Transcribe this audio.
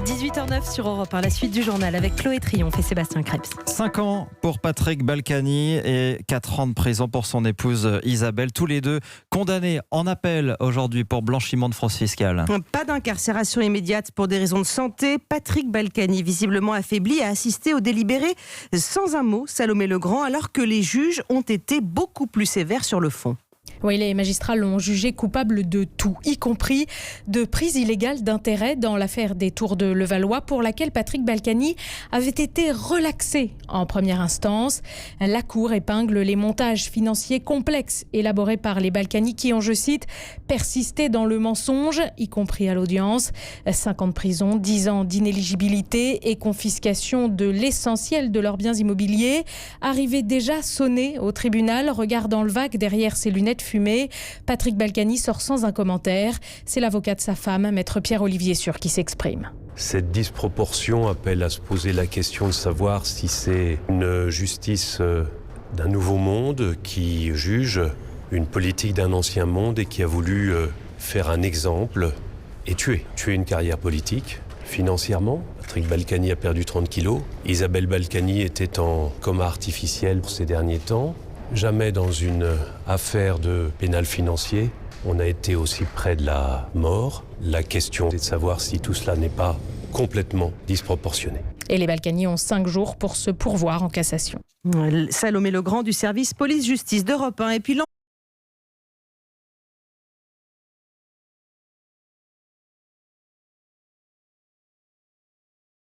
18h09 sur Europe 1, la suite du journal avec Chloé Triomphe et Sébastien Krebs. 5 ans pour Patrick Balkany et 4 ans de prison pour son épouse Isabelle. Tous les deux condamnés en appel aujourd'hui pour blanchiment de fraude fiscale. Pas d'incarcération immédiate pour des raisons de santé. Patrick Balkany, visiblement affaibli, a assisté au délibéré sans un mot, Salomé Legrand, alors que les juges ont été beaucoup plus sévères sur le fond. Oui, les magistrats l'ont jugé coupable de tout, y compris de prise illégale d'intérêt dans l'affaire des Tours de Levallois, pour laquelle Patrick Balkany avait été relaxé en première instance. La Cour épingle les montages financiers complexes élaborés par les Balkany qui ont, je cite, persisté dans le mensonge, y compris à l'audience. 5 ans de prison, 10 ans d'inéligibilité et confiscation de l'essentiel de leurs biens immobiliers. Arrivé déjà sonné au tribunal, regardant le vague derrière ses lunettes fumée, Patrick Balkany sort sans un commentaire. C'est l'avocat de sa femme, maître Pierre-Olivier Sûr, qui s'exprime. Cette disproportion appelle à se poser la question de savoir si c'est une justice d'un nouveau monde qui juge une politique d'un ancien monde et qui a voulu faire un exemple et tuer une carrière politique. Financièrement, Patrick Balkany a perdu 30 kilos. Isabelle Balkany était en coma artificiel ces derniers temps. Jamais dans une affaire de pénal financier, on a été aussi près de la mort. La question est de savoir si tout cela n'est pas complètement disproportionné. Et les Balkany ont 5 jours pour se pourvoir en cassation. Salomé Legrand du service police-justice d'Europe 1. Et puis